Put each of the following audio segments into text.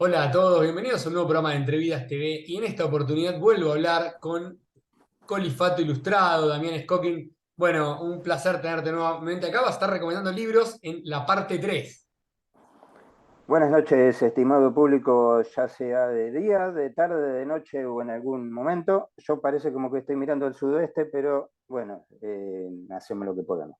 Hola a todos, bienvenidos a un nuevo programa de Entrevidas TV y en esta oportunidad vuelvo a hablar con Colifato Ilustrado, Damián Scocking. Bueno, un placer tenerte nuevamente acá. Vas a estar recomendando libros en la parte 3. Buenas noches, estimado público, ya sea de día, de tarde, de noche o en algún momento. Yo parece como que estoy mirando al sudoeste, pero bueno, hacemos lo que podamos.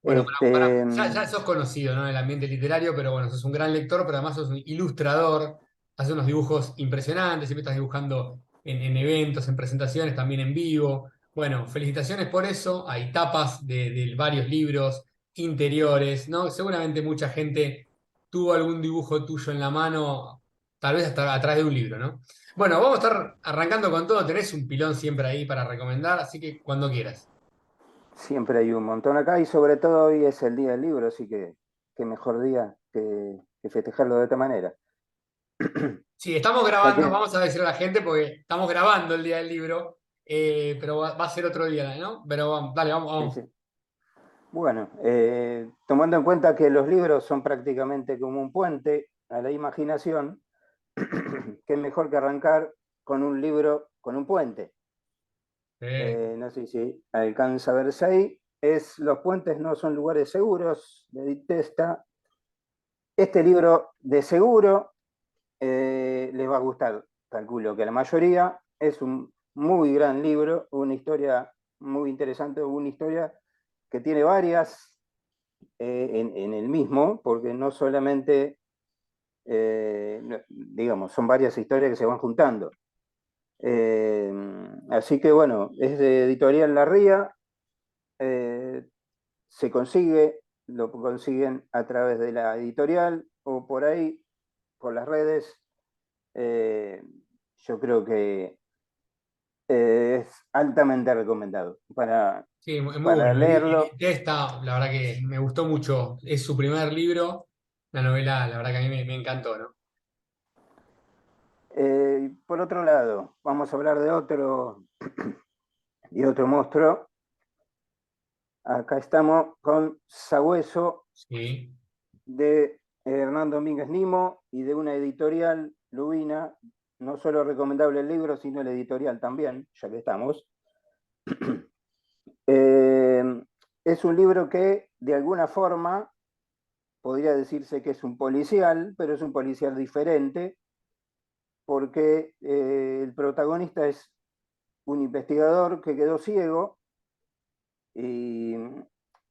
Bueno, Este, ya sos conocido, ¿no? En el ambiente literario, pero bueno, sos un gran lector, pero además sos un ilustrador, haces unos dibujos impresionantes, siempre estás dibujando en eventos, en presentaciones, también en vivo. Bueno, felicitaciones por eso. Hay tapas de varios libros, interiores, ¿no? Seguramente mucha gente tuvo algún dibujo tuyo en la mano, tal vez hasta atrás de un libro, ¿no? Bueno, vamos a estar arrancando con todo. Tenés un pilón siempre ahí para recomendar, así que cuando quieras. Siempre hay un montón acá y sobre todo hoy es el día del libro, así que qué mejor día que festejarlo de esta manera. Sí, estamos Ya grabando, que, vamos a decir a la gente porque estamos grabando el día del libro, pero va a ser otro día, ¿no? Pero vamos, dale, vamos, sí, vamos. sí. Bueno, tomando en cuenta que los libros son prácticamente como un puente a la imaginación, qué mejor que arrancar con un libro, con un puente. No sé si alcanza a verse ahí. Los puentes no son lugares seguros, de Edith Testa. Este libro de seguro les va a gustar, calculo que a la mayoría. Es un muy gran libro, una historia muy interesante, una historia que tiene varias en el mismo, porque no solamente, digamos, son varias historias que se van juntando. Eh, Así que bueno, es de Editorial La Ría, eh, se consigue, lo consiguen a través de la editorial o por ahí, por las redes. Eh, yo creo que es altamente recomendado Sí, es muy para bueno. leerlo. Esta, la verdad que me gustó mucho. Es su primer libro, la novela, la verdad que a mí me encantó, ¿no? Por otro lado, vamos a hablar de otro monstruo. Acá estamos con Sabueso Sí. de Hernán Domínguez Nimo y de una editorial, Lubina, no solo recomendable el libro, sino el editorial también, ya que estamos. Eh, es un libro que de alguna forma podría decirse que es un policial, pero es un policial diferente porque el protagonista es un investigador que quedó ciego y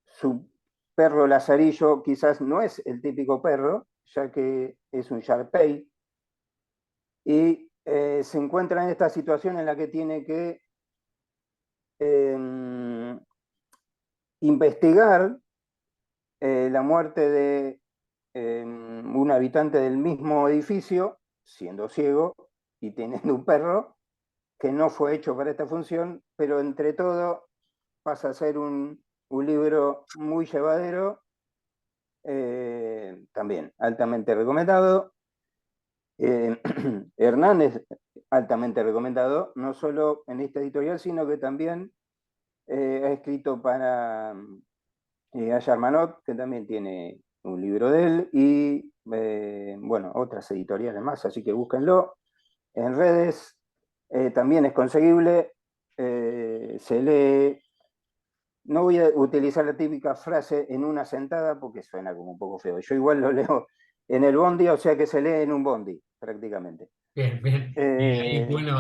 su perro Lazarillo quizás no es el típico perro, ya que es un Sharpei, y se encuentra en esta situación en la que tiene que eh, investigar la muerte de un habitante del mismo edificio, siendo ciego y teniendo un perro que no fue hecho para esta función, pero entre todo pasa a ser un libro muy llevadero, también altamente recomendado. Eh, Hernán es altamente recomendado, no solo en esta editorial, sino que también ha escrito para Aya Armanot, que también tiene un libro de él, y bueno, otras editoriales más, así que búsquenlo. En redes también es conseguible, se lee. No voy a utilizar la típica frase en una sentada porque suena como un poco feo. Yo igual lo leo en el bondi, o sea que se lee en un bondi, prácticamente. Bien, bien. Y ahí, Eh, bueno,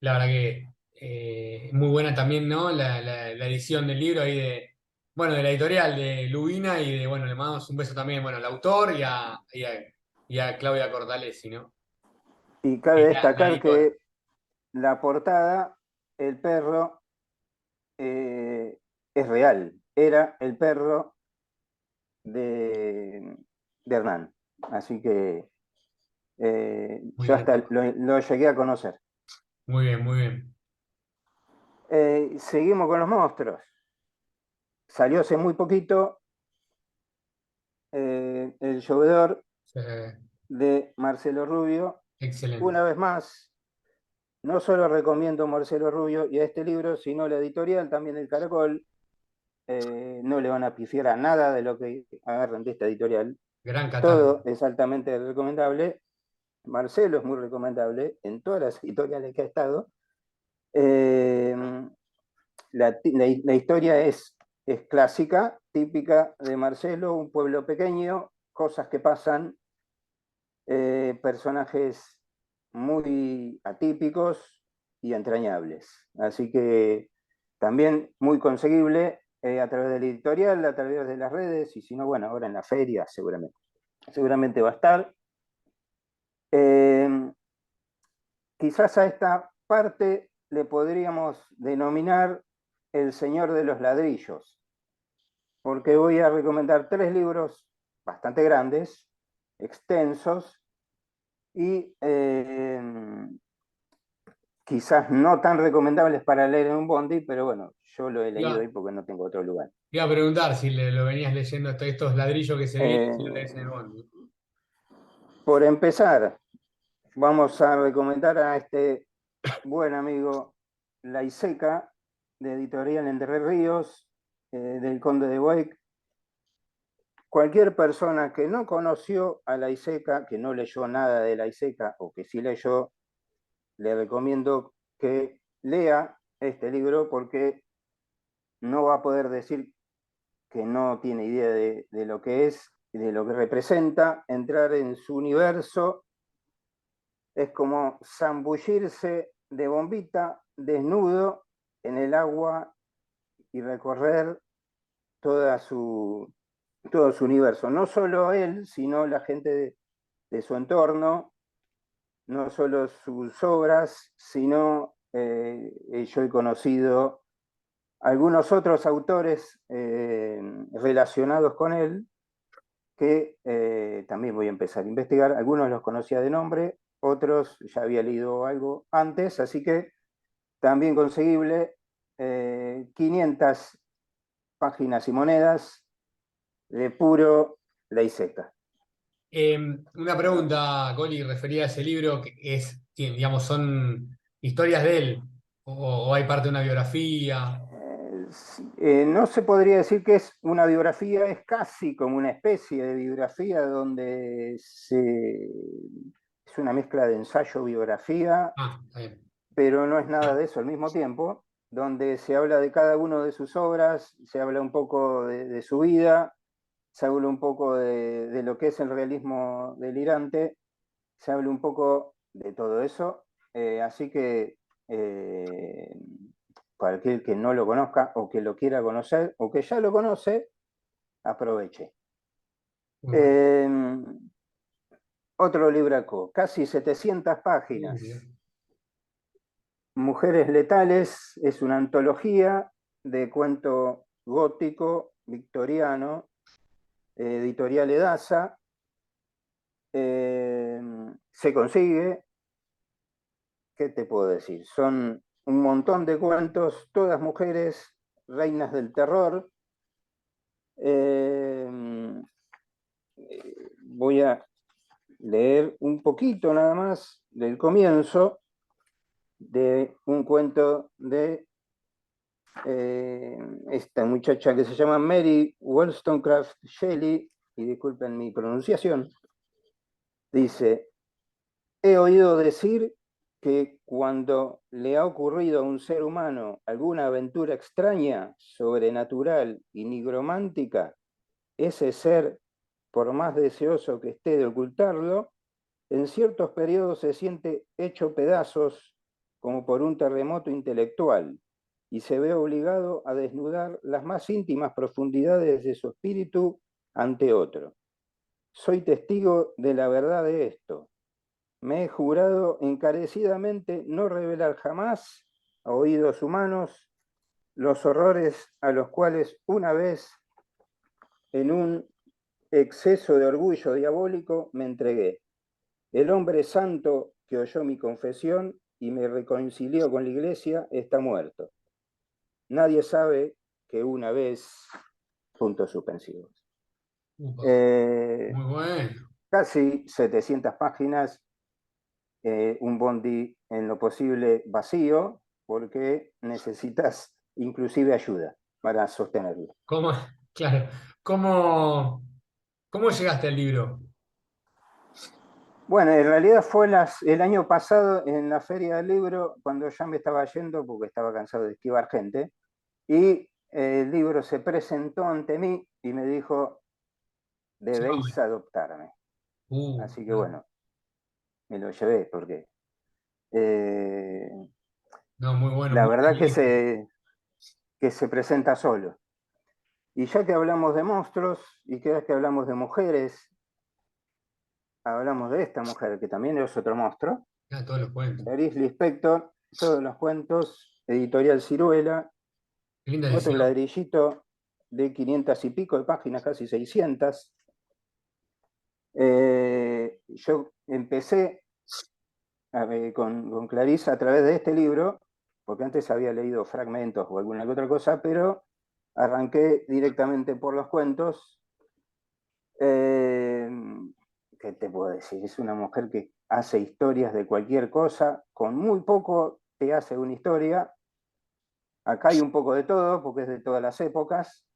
la verdad que muy buena también, ¿no? La edición del libro ahí bueno, de la editorial de Lubina y bueno, le mandamos un beso también, bueno, al autor y a Claudia Cortalesi, ¿no? y cabe La destacar editora. que la portada, el perro, eh, es real. Era el perro de, de Hernán. Así que Muy yo bien, hasta lo llegué a conocer. muy bien, muy bien. Seguimos con los monstruos. Salió hace muy poquito El llovedor de Marcelo Rubio. Excelente. Una vez más, no solo recomiendo Marcelo Rubio y a este libro, sino la editorial, también el Caracol. no le van a pifiar a nada de lo que agarran de esta editorial. Gran catálogo. Todo es altamente recomendable. Marcelo es muy recomendable en todas las editoriales que ha estado. Eh, la historia es clásica, típica de Marcelo, un pueblo pequeño, cosas que pasan, personajes muy atípicos y entrañables. Así que también muy conseguible a través de la editorial, a través de las redes, y si no, bueno, ahora en la feria seguramente va a estar. Quizás a esta parte le podríamos denominar El Señor de los Ladrillos, porque voy a recomendar 3 libros bastante grandes, extensos, y quizás no tan recomendables para leer en un bondi, pero bueno, yo lo he leído Iba, ahí porque no tengo otro lugar. iba a preguntar si lo venías leyendo estos ladrillos que se vienen, si lo lees en el Eh, bondi. por empezar, vamos a recomendar a este buen amigo La Iseca, de Editorial Entre Ríos, del Conde de Boic. Cualquier persona que no conoció a La Iseca, que no leyó nada de La Iseca o que sí leyó, le recomiendo que lea este libro porque no va a poder decir que no tiene idea de lo que es y de lo que representa. Entrar en su universo es como zambullirse de bombita desnudo en el agua y recorrer toda su, todo su universo. No solo él, sino la gente de su entorno, no solo sus obras, sino yo he conocido algunos otros autores relacionados con él que también voy a empezar a investigar. Algunos los conocía de nombre, otros ya había leído algo antes, así que también conseguible, 500 páginas y monedas de puro ley seca. Una pregunta, Coli, referida a ese libro, digamos, son historias de él, o hay parte de una biografía. No se podría decir que es una biografía, es casi como una especie de biografía donde es una mezcla de ensayo-biografía, Ah, está bien. pero no es nada de eso al mismo tiempo, donde se habla de cada uno de sus obras, se habla un poco de su vida, se habla un poco de lo que es el realismo delirante, se habla un poco de todo eso, así que eh, para aquel que no lo conozca o que lo quiera conocer o que ya lo conoce, aproveche. Muy bueno. Eh, otro libraco, casi 700 Mirá. páginas. Mujeres Letales es una antología de cuento gótico victoriano, editorial Edasa. Se consigue, ¿qué te puedo decir? Son un montón de cuentos, todas mujeres, reinas del terror. Eh, voy a leer un poquito nada más del comienzo de un cuento de esta muchacha que se llama Mary Wollstonecraft Shelley, y disculpen mi pronunciación. Dice: he oído decir que cuando le ha ocurrido a un ser humano alguna aventura extraña, sobrenatural y nigromántica, ese ser, por más deseoso que esté de ocultarlo, en ciertos periodos se siente hecho pedazos como por un terremoto intelectual y se ve obligado a desnudar las más íntimas profundidades de su espíritu ante otro. Soy testigo de la verdad de esto. Me he jurado encarecidamente no revelar jamás a oídos humanos los horrores a los cuales una vez, en un exceso de orgullo diabólico, me entregué. El hombre santo que oyó mi confesión y me reconcilió con la iglesia está muerto. Nadie sabe que una vez... Puntos suspensivos. Upa, Eh, muy bueno. casi 700 páginas, un bondi en lo posible vacío, porque necesitas inclusive ayuda. para sostenerlo. ¿Cómo, claro, cómo, cómo llegaste al libro? Bueno, en realidad fue el año pasado en la Feria del Libro, cuando ya me estaba yendo porque estaba cansado de esquivar gente, y el libro se presentó ante mí y me dijo, debéis adoptarme. Así que Claro. bueno, me lo llevé porque eh, No, muy bueno, la muy verdad bien elegido. que se presenta solo. Y ya que hablamos de monstruos y que hablamos de mujeres, hablamos de esta mujer que también es otro monstruo, Ah, todos los cuentos. Clarice Lispector, todos los cuentos, editorial Ciruela, Qué linda otro edición. ladrillito de 500 y pico de páginas, casi 600. Yo empecé con Clarice a través de este libro, porque antes había leído fragmentos o alguna que otra cosa, pero arranqué directamente por los cuentos. Eh, ¿Qué te puedo decir? Es una mujer que hace historias de cualquier cosa, con muy poco te hace una historia. Acá hay un poco de todo, porque es de todas las épocas.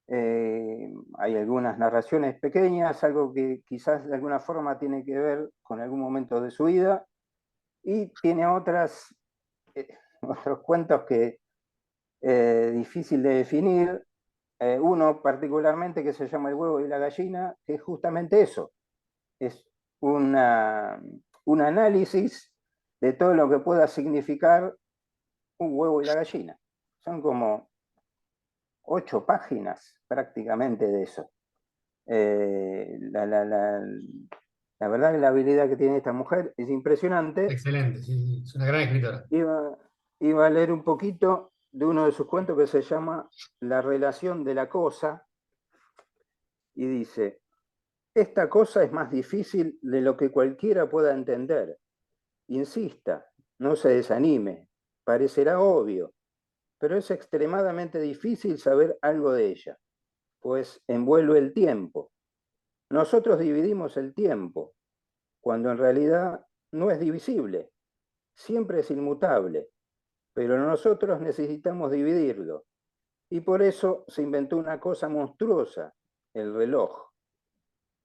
Hay algunas narraciones pequeñas, algo que quizás de alguna forma tiene que ver con algún momento de su vida, y tiene otros cuentos que difícil de definir. Uno particularmente que se llama El huevo y la gallina, que es justamente eso, es una, un análisis de todo lo que pueda significar un huevo y la gallina. Son como 8 páginas prácticamente de eso. Eh, la, la, la, la, verdad que la habilidad que tiene esta mujer es impresionante. Excelente, sí, sí, es una gran escritora. Iba, iba a leer un poquito de uno de sus cuentos que se llama La relación de la cosa, y dice, esta cosa es más difícil de lo que cualquiera pueda entender. Insista, no se desanime, parecerá obvio, pero es extremadamente difícil saber algo de ella, pues envuelve el tiempo. Nosotros dividimos el tiempo, cuando en realidad no es divisible, siempre es inmutable, pero nosotros necesitamos dividirlo. Y por eso se inventó una cosa monstruosa, el reloj.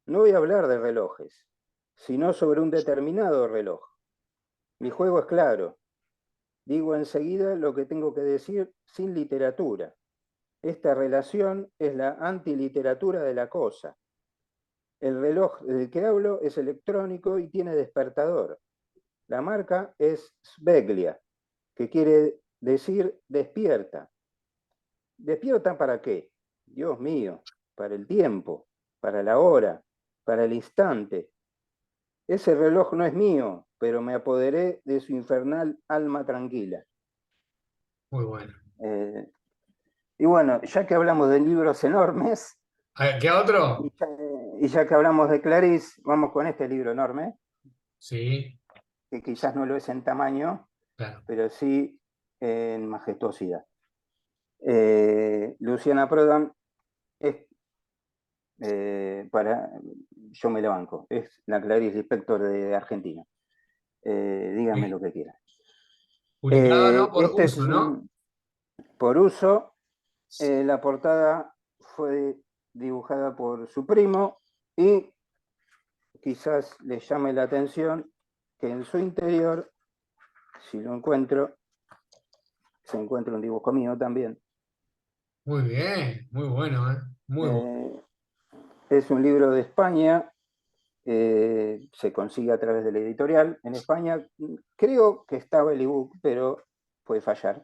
No voy a hablar de relojes, sino sobre un determinado reloj. Mi juego es claro. Digo enseguida lo que tengo que decir sin literatura. Esta relación es la antiliteratura de la cosa. El reloj del que hablo es electrónico y tiene despertador. La marca es Sveglia, que quiere decir despierta. ¿Despierta para qué? Dios mío, para el tiempo, para la hora, para el instante. Ese reloj no es mío, pero me apoderé de su infernal alma tranquila. Muy bueno. Eh, y bueno, ya que hablamos de libros enormes, A ver, ¿queda otro? y ya que hablamos de Clarice, vamos con este libro enorme, Sí, que quizás no lo es en tamaño, claro. pero sí en majestuosidad. Luciana Prodan es yo me la banco, es la Clarice Lispector de Argentina. Díganme lo que quieran. Publicado, ¿no? Por Este es uso, ¿no? por uso. La portada fue dibujada por su primo y quizás les llame la atención que en su interior, si lo encuentro, se encuentra un dibujo mío también. Muy bien, muy bueno, ¿eh? Muy bueno. Eh, es un libro de España, se consigue a través de la editorial. En España creo que estaba el ebook, pero puede fallar.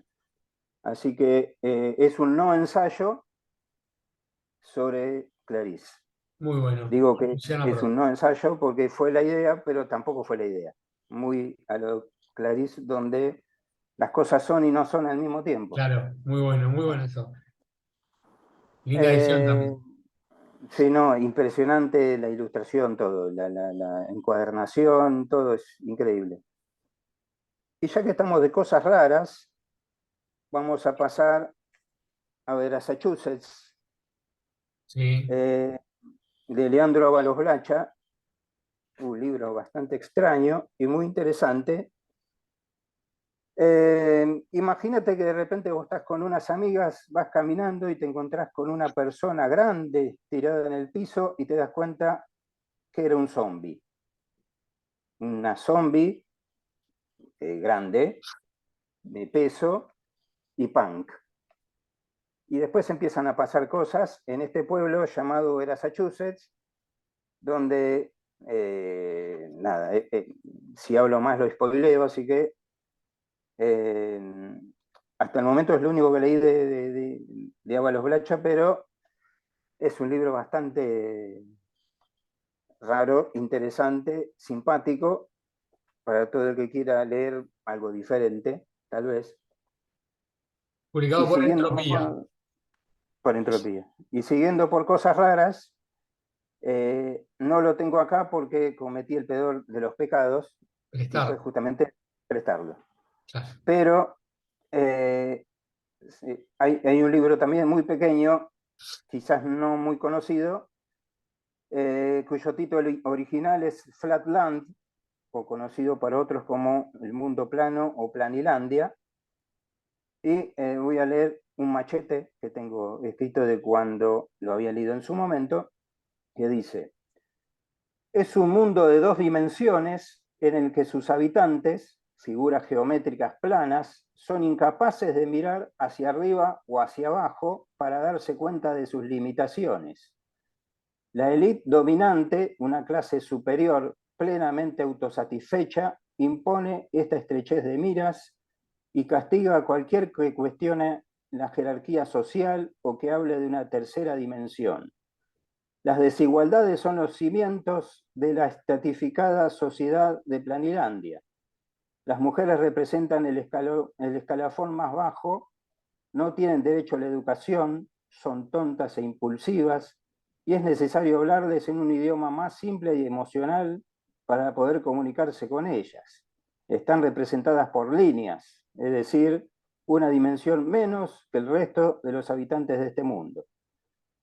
Así que es un no ensayo sobre Clarice. Muy bueno. Digo que Luciana es Pro. un no ensayo porque fue la idea, pero tampoco fue la idea. Muy a lo Clarice, donde las cosas son y no son al mismo tiempo. Claro, muy bueno eso. Linda edición Eh, también. sí, no, impresionante la ilustración, todo, la encuadernación, todo es increíble. Y ya que estamos de cosas raras, vamos a pasar a ver a Massachusetts, Sí. eh, de Leandro Ábalos Blacha, un libro bastante extraño y muy interesante. Imagínate que de repente vos estás con unas amigas, vas caminando y te encontrás con una persona grande tirada en el piso y te das cuenta que era un zombie. Una zombie grande, de peso y punk. Y después empiezan a pasar cosas en este pueblo llamado Massachusetts, donde, nada, si hablo más lo spoileo, así que eh, hasta el momento es lo único que leí de Ábalos Blacha, pero es un libro bastante raro, interesante, simpático, para todo el que quiera leer algo diferente, tal vez. Y Publicado por siguiendo Entropía. por entropía. Y siguiendo por cosas raras, no lo tengo acá porque cometí el peor de los pecados y fue Prestar. justamente prestarlo. Claro. Pero sí, hay un libro también muy pequeño, quizás no muy conocido, cuyo título original es Flatland, o conocido para otros como El Mundo Plano o Planilandia. Y voy a leer un machete que tengo escrito de cuando lo había leído en su momento, que dice: es un mundo de dos dimensiones en el que sus habitantes, figuras geométricas planas, son incapaces de mirar hacia arriba o hacia abajo para darse cuenta de sus limitaciones. La élite dominante, una clase superior plenamente autosatisfecha, impone esta estrechez de miras y castiga a cualquier que cuestione la jerarquía social o que hable de una tercera dimensión. Las desigualdades son los cimientos de la estratificada sociedad de Planilandia. Las mujeres representan el escalafón más bajo, no tienen derecho a la educación, son tontas e impulsivas, y es necesario hablarles en un idioma más simple y emocional para poder comunicarse con ellas. Están representadas por líneas, es decir, una dimensión menos que el resto de los habitantes de este mundo.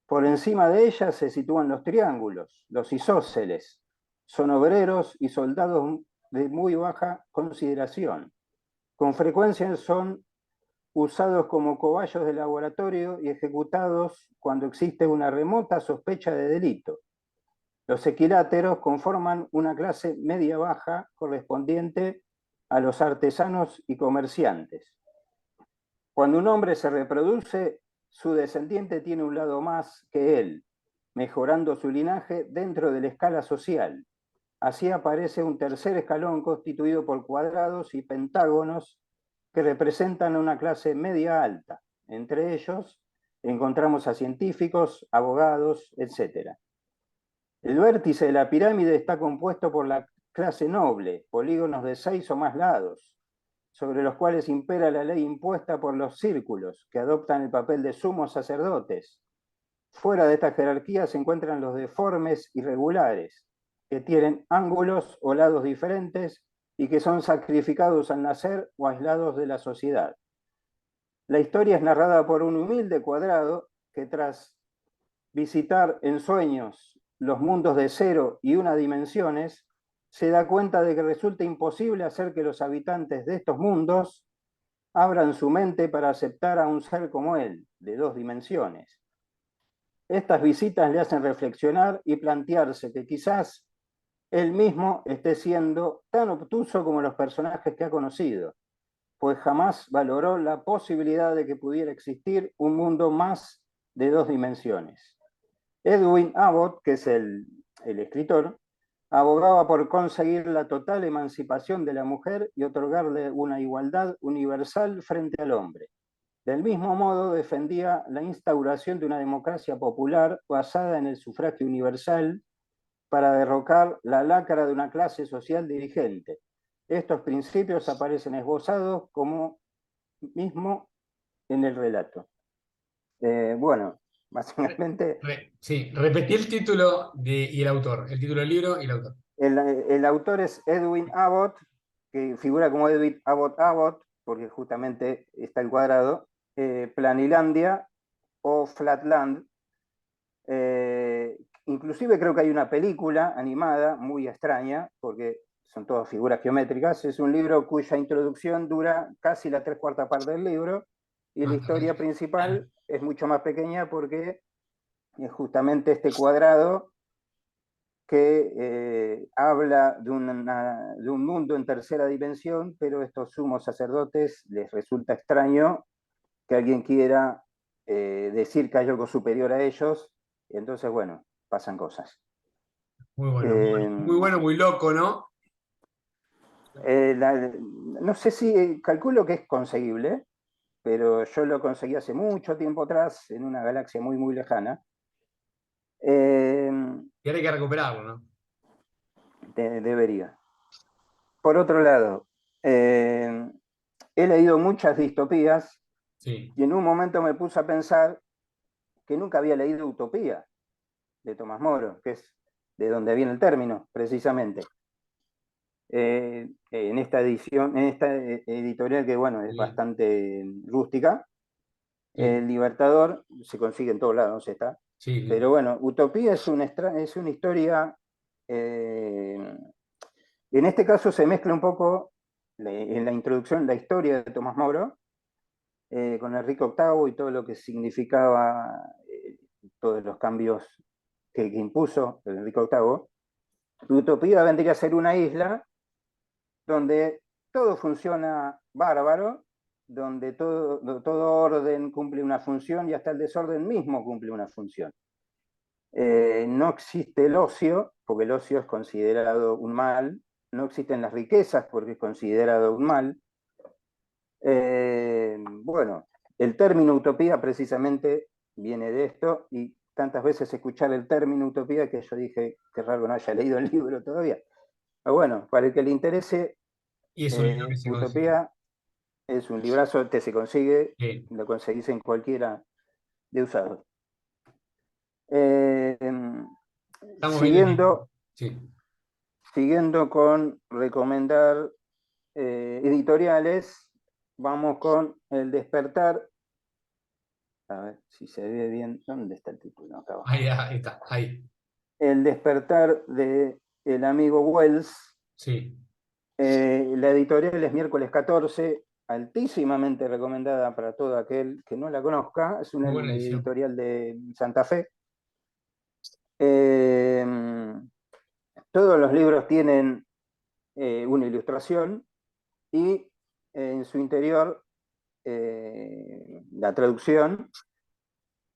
Por encima de ellas se sitúan los triángulos, los isósceles. Son obreros y soldados de muy baja consideración. Con frecuencia son usados como cobayos de laboratorio y ejecutados cuando existe una remota sospecha de delito. Los equiláteros conforman una clase media-baja correspondiente a los artesanos y comerciantes. Cuando un hombre se reproduce, su descendiente tiene un lado más que él, mejorando su linaje dentro de la escala social. Así aparece un tercer escalón constituido por cuadrados y pentágonos que representan a una clase media alta. Entre ellos encontramos a científicos, abogados, etc. El vértice de la pirámide está compuesto por la clase noble, polígonos de 6 o más lados, sobre los cuales impera la ley impuesta por los círculos, que adoptan el papel de sumos sacerdotes. Fuera de esta jerarquía se encuentran los deformes irregulares, que tienen ángulos o lados diferentes y que son sacrificados al nacer o aislados de la sociedad. La historia es narrada por un humilde cuadrado que, tras visitar en sueños los mundos de 0 y 1 dimensiones, se da cuenta de que resulta imposible hacer que los habitantes de estos mundos abran su mente para aceptar a un ser como él, de 2 dimensiones. Estas visitas le hacen reflexionar y plantearse que quizás él mismo esté siendo tan obtuso como los personajes que ha conocido, pues jamás valoró la posibilidad de que pudiera existir un mundo más de 2 dimensiones. Edwin Abbott, que es el escritor, abogaba por conseguir la total emancipación de la mujer y otorgarle una igualdad universal frente al hombre. Del mismo modo, defendía la instauración de una democracia popular basada en el sufragio universal para derrocar la lacra de una clase social dirigente. Estos principios aparecen esbozados como mismo en el relato. Bueno, básicamente Sí, repetí el título y el autor, el título del libro y el autor. el autor es Edwin Abbott, que figura como Edwin Abbott, porque justamente está el cuadrado, Planilandia o Flatland. Inclusive creo que hay una película animada muy extraña, porque son todas figuras geométricas. Es un libro cuya introducción dura casi la 3/4 parte del libro, y la historia principal es mucho más pequeña porque es justamente este cuadrado que habla de un mundo en tercera dimensión, pero a estos sumos sacerdotes les resulta extraño que alguien quiera decir que hay algo superior a ellos, y entonces, bueno, pasan cosas. Muy bueno, Eh, muy bueno, muy loco, ¿no? no sé si calculo que es conseguible, pero yo lo conseguí hace mucho tiempo atrás, en una galaxia muy, muy lejana. Eh, Y ahora hay que recuperarlo, ¿no? Debería. Por otro lado, he leído muchas distopías Sí. y en un momento me puse a pensar que nunca había leído Utopía de Tomás Moro, que es de donde viene el término, precisamente. En esta edición, en esta editorial que, bueno, es Sí, bastante rústica, sí, El Libertador se consigue en todos lados, está. sí, Pero sí. bueno, Utopía es es una historia, en este caso se mezcla un poco en la introducción la historia de Tomás Moro con Enrique VIII y todo lo que significaba todos los cambios que impuso Enrique VIII. Utopía vendría a ser una isla donde todo funciona bárbaro, donde todo orden cumple una función y hasta el desorden mismo cumple una función. No existe el ocio, porque el ocio es considerado un mal, no existen las riquezas porque es considerado un mal. Bueno, el término utopía precisamente viene de esto, y tantas veces escuchar el término utopía que yo dije, qué raro que no haya leído el libro todavía. Pero bueno, para el que le interese, Y es un libro que se consigue. Utopía es un librazo que se consigue, Sí. lo conseguís en cualquiera de usados. Eh, Estamos bien de tiempo. siguiendo, Sí. siguiendo con recomendar editoriales, vamos con El Despertar. A ver si se ve bien. ¿Dónde está el título? Acá abajo. Ahí está, ahí. El Despertar de el amigo Wells. Sí. La editorial es Miércoles 14, altísimamente recomendada para todo aquel que no la conozca. Es una Muy buena edición. editorial de Santa Fe. Eh, todos los libros tienen una ilustración y en su interior la traducción.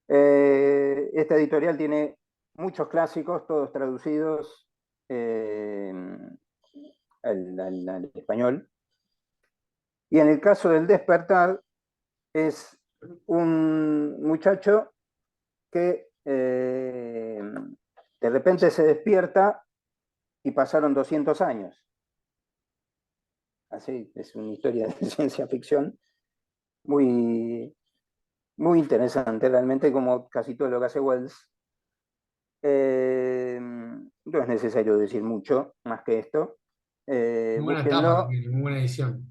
Esta editorial tiene muchos clásicos, todos traducidos al español. Y en el caso del Despertar, es un muchacho que de repente se despierta y pasaron 200 años. Así, es una historia de ciencia ficción muy, muy interesante, realmente, como casi todo lo que hace Wells. No es necesario decir mucho más que esto. Muy buena tapa Búsquenlo. también, muy buena edición.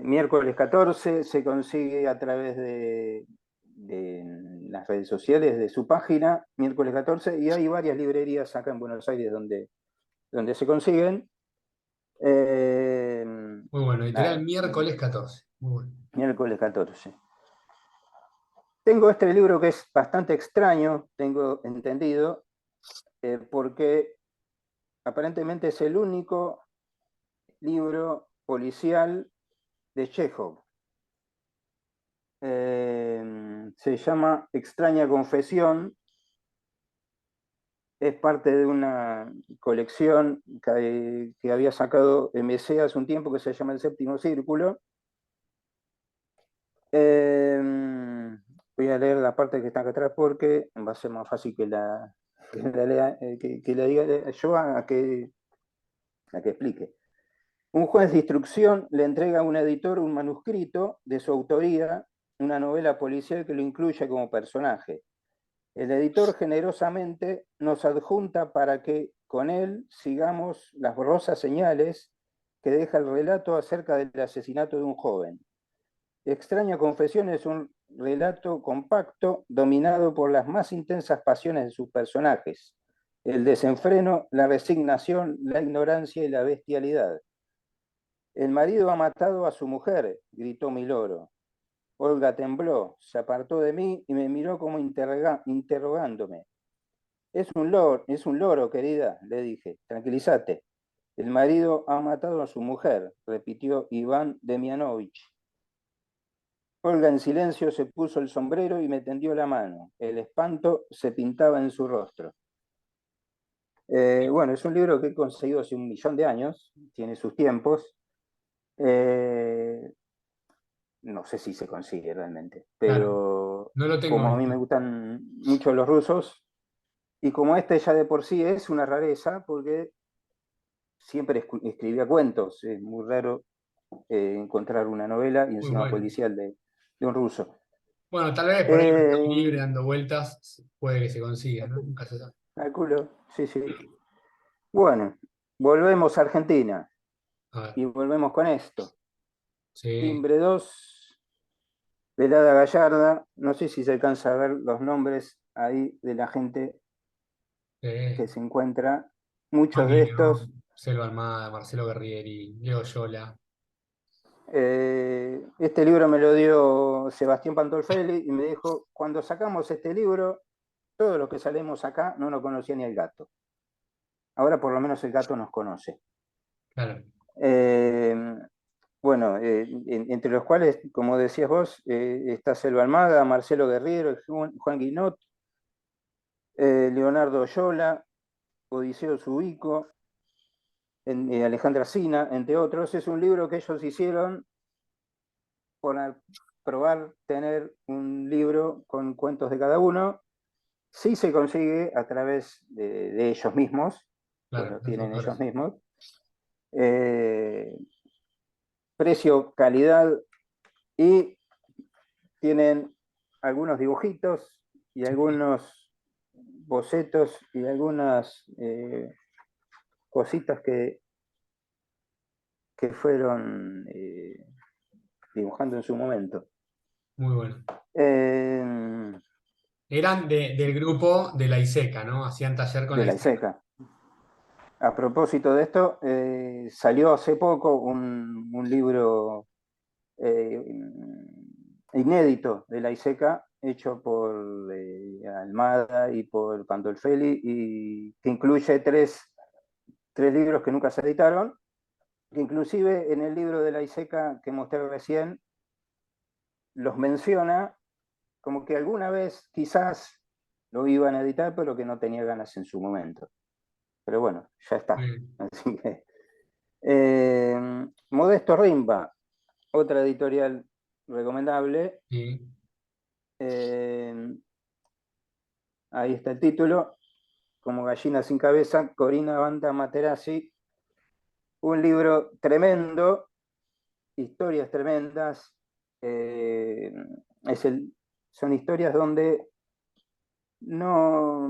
Miércoles 14 se consigue a través de las redes sociales de su página, Miércoles 14, y hay varias librerías acá en Buenos Aires donde se consiguen. Eh, Muy bueno. Editorial Nada, miércoles 14. Muy bueno. Miércoles 14. Tengo este libro que es bastante extraño, tengo entendido, porque aparentemente es el único libro policial de Chekhov. Se llama Extraña Confesión, es parte de una colección que había sacado MC hace un tiempo que se llama El Séptimo Círculo. Voy a leer la parte que está acá atrás porque va a ser más fácil que la diga yo a que explique. Un juez de instrucción le entrega a un editor un manuscrito de su autoría, una novela policial que lo incluye como personaje. El editor generosamente nos adjunta para que con él sigamos las borrosas señales que deja el relato acerca del asesinato de un joven. Extraña Confesión es un relato compacto dominado por las más intensas pasiones de sus personajes. el desenfreno, la resignación, la ignorancia y la bestialidad. El marido ha matado a su mujer, gritó mi loro. Olga tembló, se apartó de mí y me miró como interrogándome. Es un loro, querida, le dije. Tranquilízate. El marido ha matado a su mujer, repitió Iván Demianovich. Olga en silencio se puso el sombrero y me tendió la mano. El espanto se pintaba en su rostro. Bueno, es un libro que he conseguido hace 1.000.000 de años, tiene sus tiempos. Eh, no sé si se consigue realmente, Claro, pero no lo tengo como a mí me este. gustan mucho los rusos, y como este ya de por sí es una rareza, porque siempre escribía cuentos, es muy raro encontrar una novela y Muy encima bueno. policial de un ruso. Bueno, tal vez por ahí en Mercado Eh, Libre dando vueltas puede que se consiga, ¿no? Nunca se sabe. Calculo, sí, sí. Bueno, volvemos a Argentina A ver, y volvemos con esto. sí, Timbre 2, Velada Gallarda. No sé si se alcanza a ver los nombres ahí de la gente que sí. se encuentra. Muchos Juan de Guiño, estos. Selva Almada, Marcelo Guerrieri, Leo Yola. Este libro me lo dio Sebastián Pantolfelli y me dijo, cuando sacamos este libro, todos los que salimos acá no nos conocía ni el gato. Ahora por lo menos el gato nos conoce. Claro. Eh, bueno, entre los cuales, como decías vos, está Selva Almada, Marcelo Guerriero, Juan Guinot, Leonardo Oyola, Odiseo Zubico, Alejandra Sina, entre otros. Es un libro que ellos hicieron por probar tener un libro con cuentos de cada uno. Sí se consigue a través de ellos mismos, pues Claro, lo los tienen ellos autores. mismos. Eh, Precio, calidad, y tienen algunos dibujitos y Sí, algunos bocetos y algunas cositas que fueron dibujando en su momento. muy bueno. Eh, Eran del grupo de la ISECA, ¿no? Hacían taller con de la la ISECA. ISECA. A propósito de esto, salió hace poco un libro eh, inédito de la ISECA, hecho por Almada y por Pandolfelli, y que incluye tres libros que nunca se editaron, que inclusive en el libro de la ISECA que mostré recién, los menciona como que alguna vez quizás lo iban a editar, pero que no tenía ganas en su momento. Pero bueno, ya está. Bien, Así que, Modesto Rimba, otra editorial recomendable. sí. Eh, Ahí está el título, como Gallina sin cabeza, Corina Banda Materazzi. Un libro tremendo, historias tremendas. Eh, es Son historias donde no,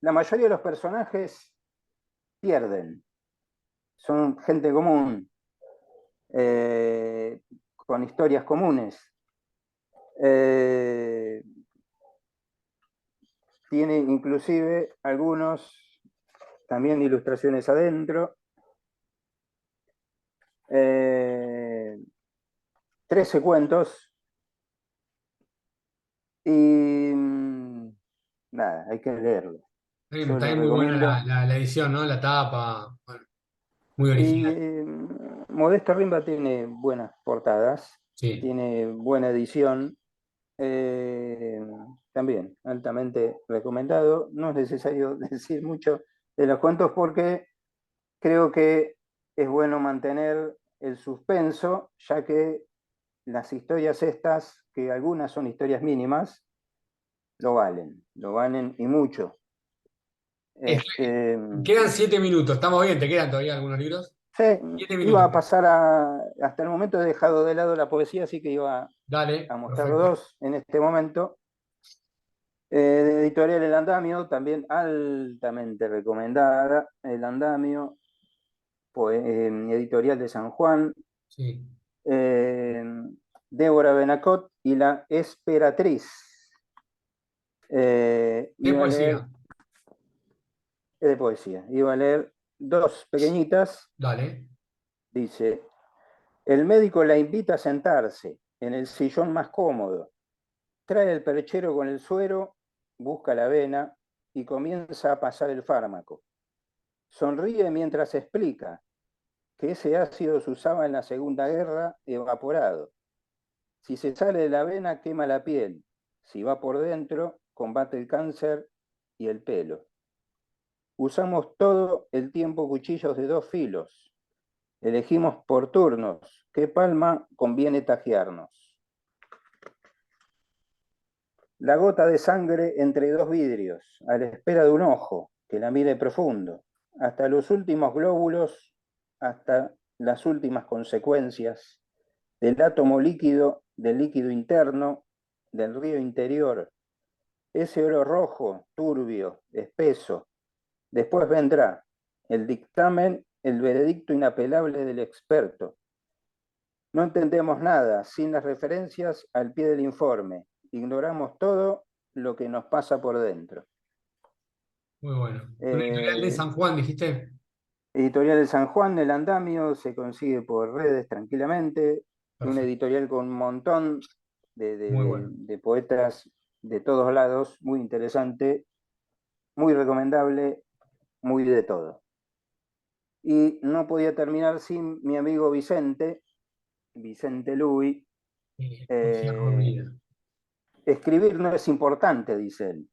la mayoría de los personajes pierden, son gente común, con historias comunes. Eh, Tiene inclusive algunos también ilustraciones adentro. 13 cuentos y nada, hay que leerlo. Yo Está lo bien, muy buena recomiendo. la edición, ¿no? La tapa. Bueno, muy Y original. Modesto Rimba tiene buenas portadas, Sí. tiene buena edición, eh, también altamente recomendado. No es necesario decir mucho de los cuentos porque creo que es bueno mantener el suspenso, ya que las historias estas, que algunas son historias mínimas, lo valen y mucho. Es- Este, Quedan 7 minutos. ¿Estamos bien? ¿Te quedan todavía algunos libros? sí, 7 minutos. iba a pasar hasta el momento he dejado de lado la poesía, así que iba Dale, a mostrar perfecto. dos en este momento. De editorial El Andamio, también altamente recomendada. El Andamio, editorial de San Juan. Sí. eh, Débora Benacot y La ¿Qué Esperatriz. Iba a leer poesía? Es de poesía. Iba a leer dos pequeñitas. Dale. Dice, el médico la invita a sentarse en el sillón más cómodo. Trae el perchero con el suero, busca la vena y comienza a pasar el fármaco. Sonríe mientras explica que ese ácido se usaba en la Segunda Guerra evaporado. Si se sale de la vena, quema la piel. Si va por dentro, combate el cáncer y el pelo. Usamos todo el tiempo cuchillos de 2 filos. Elegimos por turnos qué palma conviene tajearnos. La gota de sangre entre 2 vidrios, a la espera de un ojo que la mire profundo, hasta los últimos glóbulos, hasta las últimas consecuencias del átomo líquido, del líquido interno, del río interior, ese oro rojo, turbio, espeso. Después vendrá el dictamen, el veredicto inapelable del experto. No entendemos nada sin las referencias al pie del informe. Ignoramos todo lo que nos pasa por dentro. Muy bueno. Una editorial de Eh, San Juan, dijiste. Editorial de San Juan, El Andamio, se consigue por redes tranquilamente. Una Perfecto. editorial con un montón Muy bueno. de poetas de todos lados, muy interesante, muy recomendable, muy de todo. Y no podía terminar sin mi amigo Vicente, Vicente Luis. Poesía Eh, reunida. Escribir no es importante, dice él.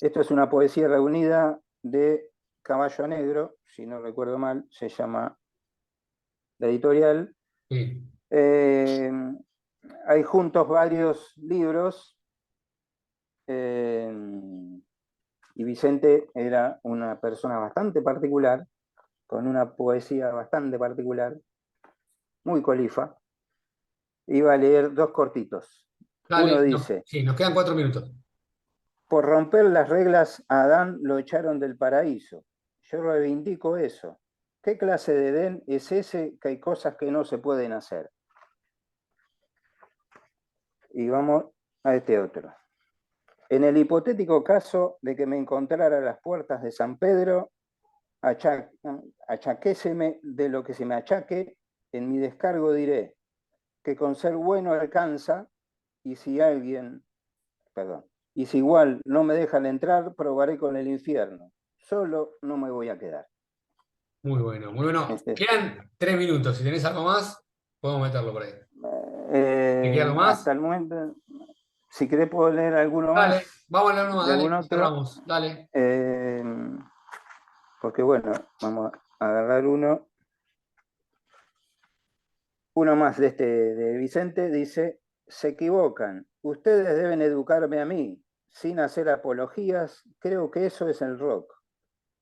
Esto es una poesía reunida de Caballo Negro, si no recuerdo mal, se llama la editorial. Sí. Eh, Hay juntos varios libros eh, y Vicente era una persona bastante particular, con una poesía bastante particular, muy colifa. Iba a leer dos cortitos. Uno Dale, no, dice, sí, nos quedan 4 minutos. por romper las reglas a Adán lo echaron del paraíso. Yo reivindico eso. ¿Qué clase de Edén es ese que hay cosas que no se pueden hacer? Y vamos a este otro. En el hipotético caso de que me encontrara a las puertas de San Pedro, achaquéseme de lo que se me achaque, en mi descargo diré que con ser bueno alcanza, y si alguien, perdón, y si igual no me dejan entrar, probaré con el infierno. Solo no me voy a quedar. Muy bueno, muy bueno. Este, Quedan 3 minutos. Si tenés algo más, podemos meterlo por ahí. ¿Te queda algo hasta más? el momento, si querés puedo leer alguno más Dale, vamos a leer uno más, de dale. algún otro, Cerramos, dale. eh, porque bueno, vamos a agarrar uno más de de Vicente, dice, se equivocan, ustedes deben educarme a mí, sin hacer apologías, creo que eso es el rock,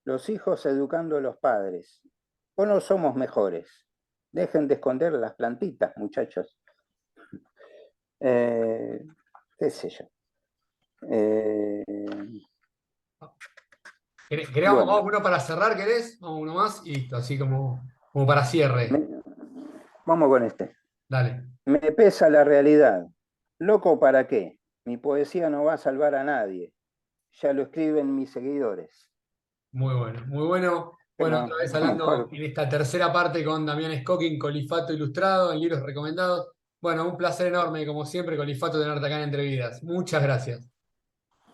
los hijos educando a los padres, o no somos mejores, dejen de esconder las plantitas, muchachos. Qué sé yo. Eh, ¿Queremos bueno, vamos uno para cerrar, querés? Vamos uno más y listo, así como para cierre. me- vamos con este. Dale. Me pesa la realidad. ¿Loco para qué? Mi poesía no va a salvar a nadie. Ya lo escriben mis seguidores. Muy bueno, muy bueno. Bueno, Pero otra vez no me hablando acuerdo. en esta tercera parte con Damián Scocking, Colifato Ilustrado, en libros recomendados. Bueno, un placer enorme, como siempre, Colifato, tenerte acá en Entre Vidas. Muchas gracias.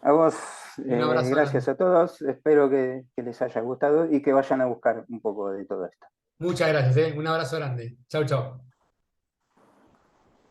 A vos, Un abrazo grande. gracias a todos. Espero que les haya gustado y que vayan a buscar un poco de todo esto. Muchas gracias, ¿eh? Un abrazo grande. Chau, chau.